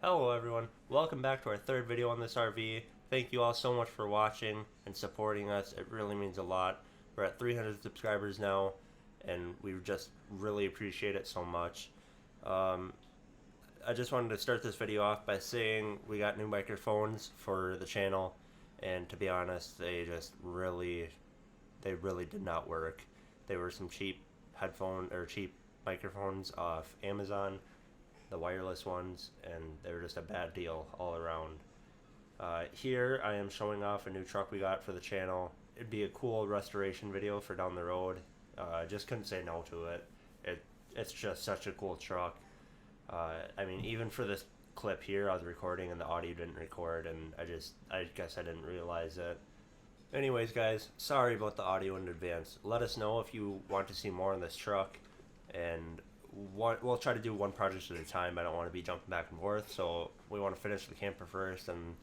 Hello everyone, welcome back to our third video on this RV. Thank you all so much for watching and supporting us. It really means a lot. We're at 300 subscribers now and we just really appreciate it so much. I just wanted to start this video off by saying we got new microphones for the channel, and to be honest, they really did not work. They were some cheap cheap microphones off Amazon, the wireless ones, and they were just a bad deal all around. Here I am showing off a new truck we got for the channel. It'd be a cool restoration video for down the road. I just couldn't say no to it. It's just such a cool truck. I mean, even for this clip here, I was recording and the audio didn't record, and I guess I didn't realize it. Anyways, guys, sorry about the audio in advance. Let us know if you want to see more on this truck, and we'll try to do one project at a time. I don't want to be jumping back and forth, so we want to finish the camper first, and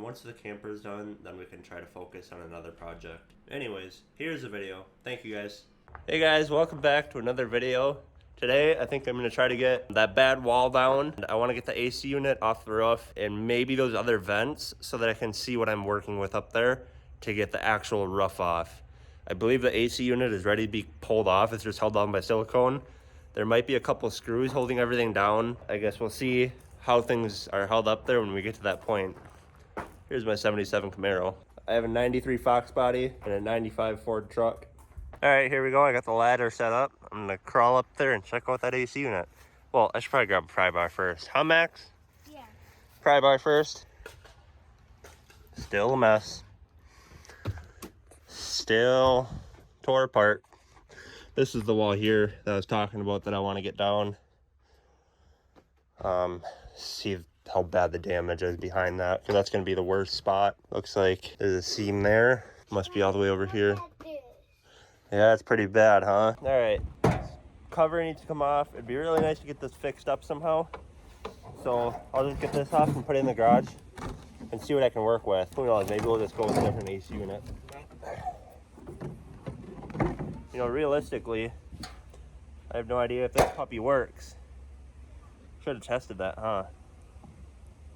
once the camper is done, then we can try to focus on another project. Anyways, here's the video. Thank you, guys. Hey guys, welcome back to another video. Today, I think I'm going to try to get that bad wall down. I want to get the AC unit off the roof and maybe those other vents so that I can see what I'm working with up there to get the actual roof off. I believe the AC unit is ready to be pulled off. It's just held down by silicone. There might be a couple of screws holding everything down. I guess we'll see how things are held up there when we get to that point. Here's my 77 Camaro. I have a 93 Fox body and a 95 Ford truck. All right, here we go. I got the ladder set up. I'm gonna crawl up there and check out that AC unit. Well, I should probably grab a pry bar first. Huh, Max? Yeah. Pry bar first. Still a mess. Still tore apart. This is the wall here that I was talking about that I want to get down. See how bad the damage is behind that, because that's going to be the worst spot. Looks like there's a seam there. Must be all the way over here. Yeah, it's pretty bad, huh? All right, cover needs to come off. It'd be really nice to get this fixed up somehow. So I'll just get this off and put it in the garage and see what I can work with. Who knows, maybe we'll just go with a different AC unit. You know, realistically, I have no idea if this puppy works. Should have tested that, huh?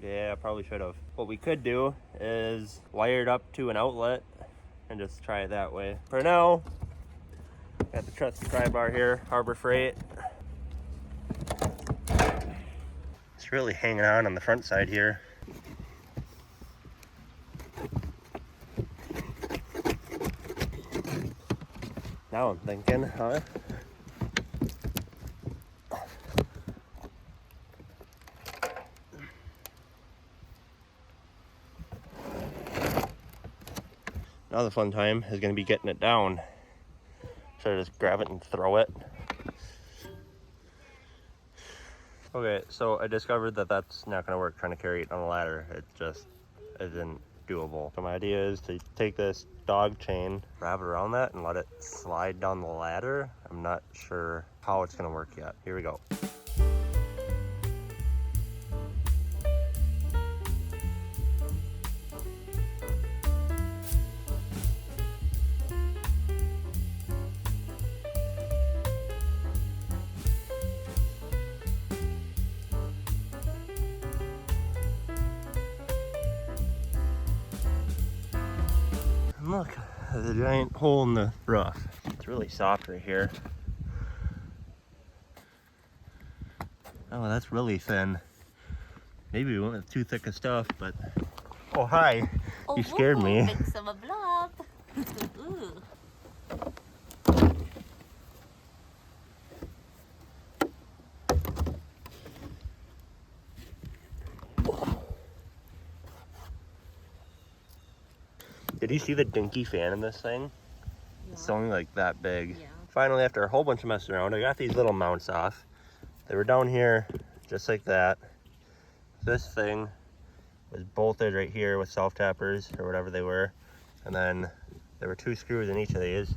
Yeah, I probably should have. What we could do is wire it up to an outlet and just try it that way. For now, got the trusty pry bar here, Harbor Freight. It's really hanging on the front side here. Now I'm thinking, huh? Now the fun time is going to be getting it down. Should I just grab it and throw it? Okay, so I discovered that that's not going to work trying to carry it on a ladder. It just isn't doable. So my idea is to take this dog chain, wrap it around that, and let it slide down the ladder. I'm not sure how it's going to work yet. Here we go. Look, there's a giant hole in the roof. It's really soft right here. Oh, that's really thin. Maybe we went with too thick of stuff, but... Oh, hi. You scared me. Mix of a blob. Ooh. Did you see the dinky fan in this thing? Yeah. It's only like that big. Yeah. Finally, after a whole bunch of messing around, I got these little mounts off. They were down here, just like that. This thing was bolted right here with self-tappers or whatever they were. And then there were 2 screws in each of these.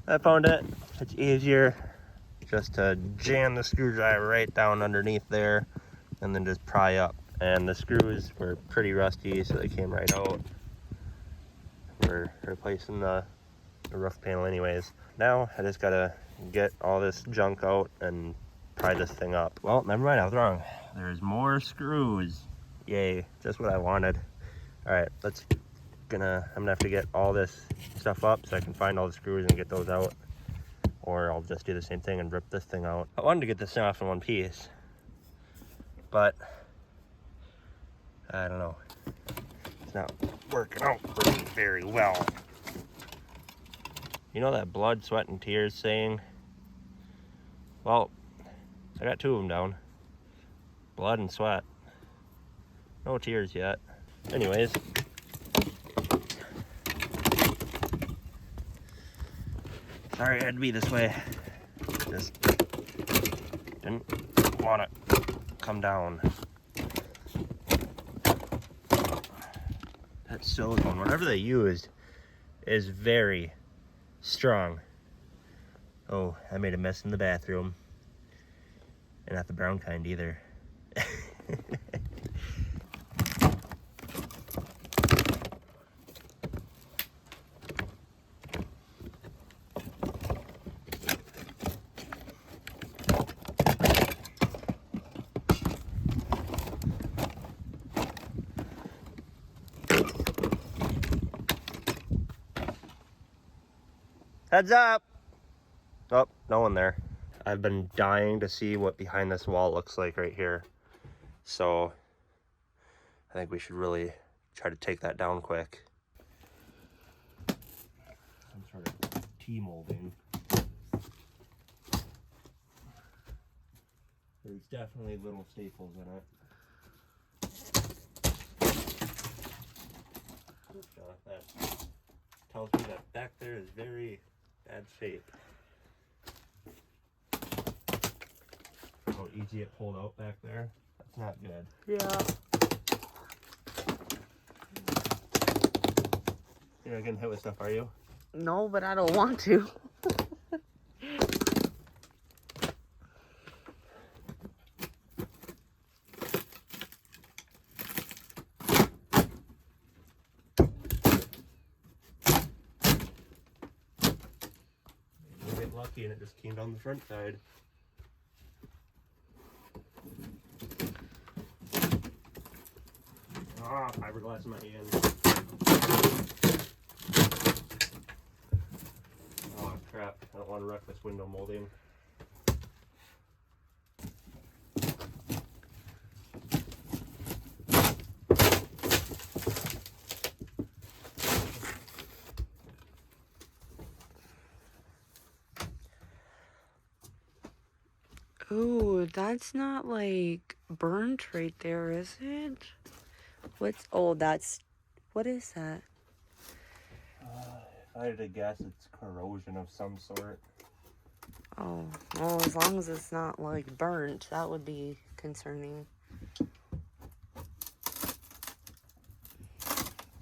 I found it's easier just to jam the screwdriver right down underneath there and then just pry up. And the screws were pretty rusty, so they came right out. We're replacing the roof panel anyways. Now I just gotta get all this junk out and pry this thing up. Well, never mind, I was wrong. there's more screws. Yay, just what I wanted. All right, I'm gonna have to get all this stuff up so I can find all the screws and get those out. Or I'll just do the same thing and rip this thing out. I wanted to get this thing off in one piece, but I don't know. It's not working out for me very well. You know that blood, sweat, and tears saying? Well, I got 2 of them down. Blood and sweat. No tears yet. Anyways. Sorry it had to be this way. Just didn't want to come down. That silicone, whatever they used, is very strong. Oh, I made a mess in the bathroom. And not the brown kind either. Heads up! Oh, no one there. I've been dying to see what behind this wall looks like right here. So I think we should really try to take that down quick. Some sort of T-molding. There's definitely little staples in it. That tells me that back there is very bad shape. How easy it pulled out back there. That's not good. Yeah. You're not getting hit with stuff, are you? No, but I don't want to. You get lucky and it just came down the front side. Ah, fiberglass in my hand. Oh crap, I don't want to wreck this window molding. Ooh, that's not like burnt right there, is it? Oh, what is that? If I had to guess, it's corrosion of some sort. Oh, well, as long as it's not like burnt, that would be concerning.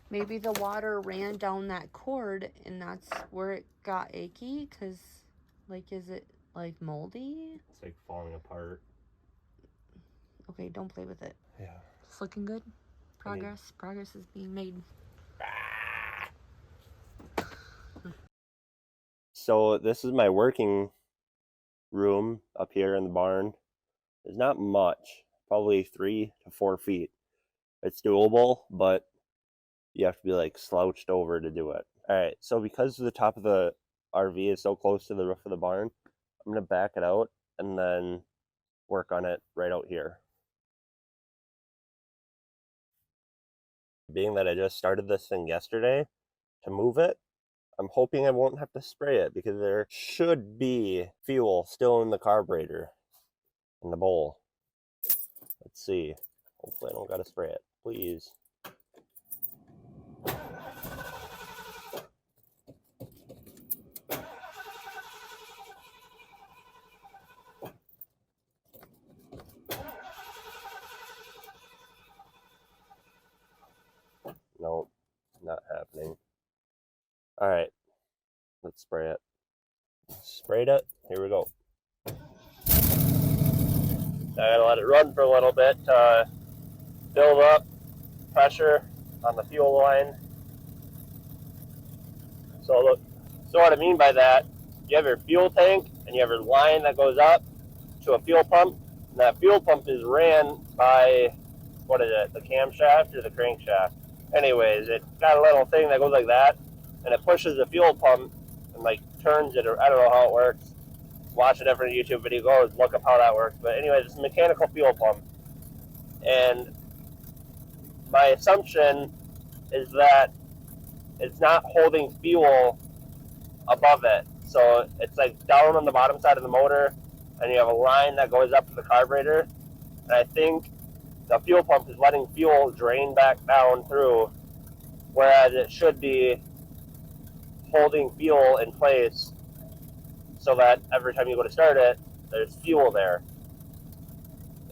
Maybe the water ran down that cord and that's where it got achy, because, like, is it like moldy? It's like falling apart. Okay, don't play with it. Yeah. It's looking good. Progress is being made. So this is my working room up here in the barn. There's not much, probably 3 to 4 feet. It's doable, but you have to be like slouched over to do it. All right, so because the top of the RV is so close to the roof of the barn, I'm gonna back it out and then work on it right out here. Being that I just started this thing yesterday, to move it, I'm hoping I won't have to spray it because there should be fuel still in the carburetor in the bowl. Let's see. Hopefully I don't gotta spray it. Please. Nope, not happening. All right, let's spray it. Sprayed it. Here we go. I gotta let it run for a little bit to build up pressure on the fuel line. So look, so what I mean by that, you have your fuel tank and you have your line that goes up to a fuel pump. And that fuel pump is ran by, what is it, the camshaft or the crankshaft? Anyways, it got a little thing that goes like that, and it pushes the fuel pump and like turns it, or I don't know how it works. Watch a different YouTube video, go look up how that works. But anyways, it's a mechanical fuel pump. And my assumption is that it's not holding fuel above it. So it's like down on the bottom side of the motor, and you have a line that goes up to the carburetor. And I think the fuel pump is letting fuel drain back down through, whereas it should be holding fuel in place so that every time you go to start it, there's fuel there.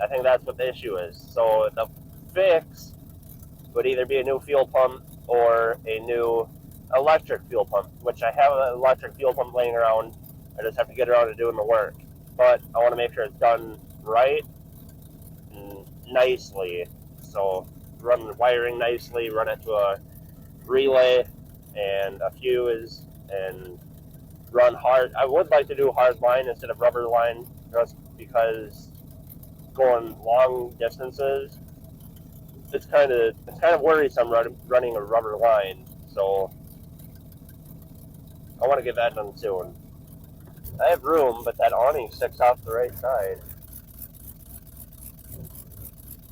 I think that's what the issue is. So the fix would either be a new fuel pump or a new electric fuel pump, which I have an electric fuel pump laying around. I just have to get around to doing the work. But I want to make sure it's done right and nicely. So run the wiring nicely, run it to a relay and a fuse, and run hard. I would like to do hard line instead of rubber line, just because going long distances, it's kind of worrisome running a rubber line. So I want to get that done soon. I have room, but that awning sticks off the right side,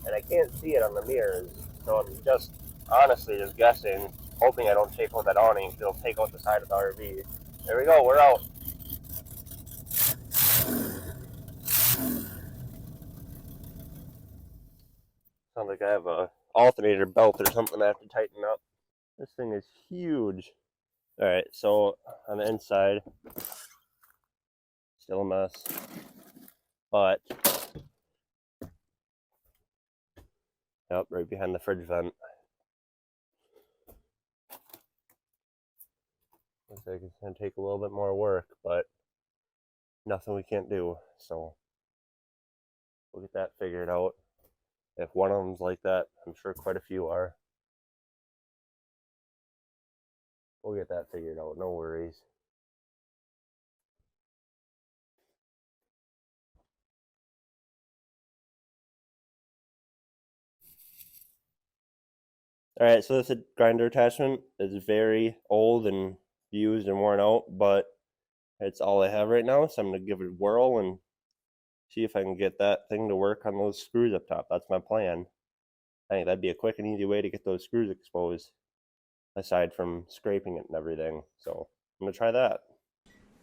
and I can't see it on the mirrors. So I'm just honestly just guessing, hoping I don't take out that awning, because it'll take out the side of the RV. There we go, we're out. Sounds like I have a alternator belt or something I have to tighten up. This thing is huge. Alright, so on the inside, still a mess, but yep, right behind the fridge vent. Looks like it's going to take a little bit more work, but nothing we can't do, so we'll get that figured out. If one of them's like that, I'm sure quite a few are. We'll get that figured out, no worries. Alright, so this grinder attachment is very old and used and worn out, but it's all I have right now, so I'm going to give it a whirl and see if I can get that thing to work on those screws up top. That's my plan. I think that'd be a quick and easy way to get those screws exposed, aside from scraping it and everything. So I'm going to try that.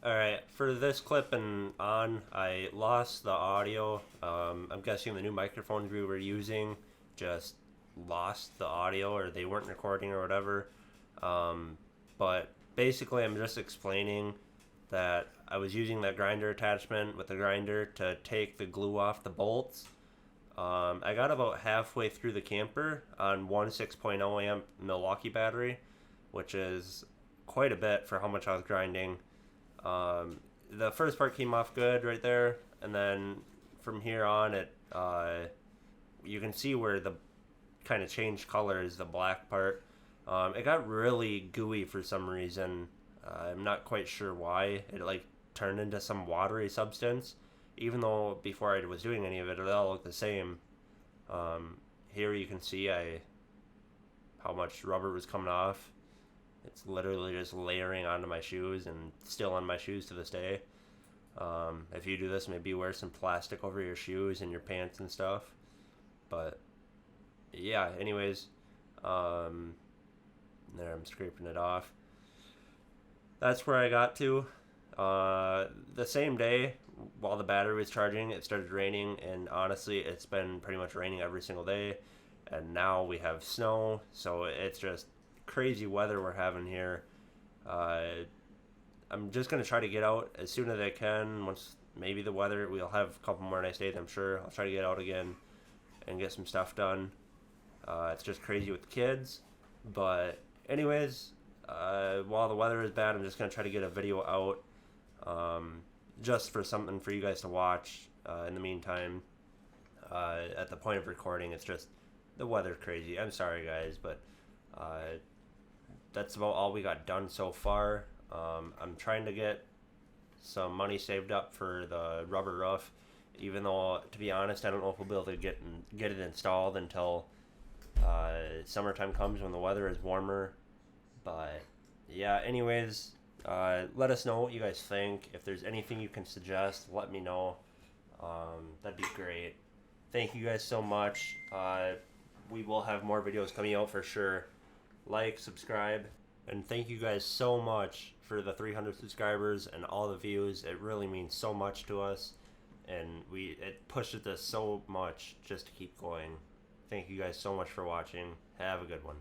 Alright, for this clip and on, I lost the audio. I'm guessing the new microphones we were using just lost the audio, or they weren't recording or whatever. But basically I'm just explaining that I was using that grinder attachment with the grinder to take the glue off the bolts. I got about halfway through the camper on one 6.0 amp Milwaukee battery, which is quite a bit for how much I was grinding. The first part came off good right there, and then from here on, you can see where the kind of changed color is the black part. It got really gooey for some reason. I'm not quite sure why. It like turned into some watery substance, even though before I was doing any of it all looked the same. Here you can see how much rubber was coming off. It's literally just layering onto my shoes and still on my shoes to this day. If you do this, maybe wear some plastic over your shoes and your pants and stuff. But yeah, anyways, there, I'm scraping it off. That's where I got to. The same day, while the battery was charging, it started raining, and honestly, it's been pretty much raining every single day. And now we have snow, so it's just crazy weather we're having here. I'm just going to try to get out as soon as I can. Once maybe the weather, we'll have a couple more nice days, I'm sure. I'll try to get out again and get some stuff done. It's just crazy with the kids. But anyways, while the weather is bad, I'm just going to try to get a video out just for something for you guys to watch in the meantime. At the point of recording, it's just the weather's crazy. I'm sorry, guys, but that's about all we got done so far. I'm trying to get some money saved up for the rubber roof. Even though, to be honest, I don't know if we'll be able to get it installed until summertime comes when the weather is warmer. But yeah, anyways, let us know what you guys think. If there's anything you can suggest, let me know. That'd be great. Thank you guys so much. We will have more videos coming out for sure. Like, subscribe, and thank you guys so much for the 300 subscribers and all the views. It really means so much to us, and it pushes us so much just to keep going. Thank you guys so much for watching. Have a good one.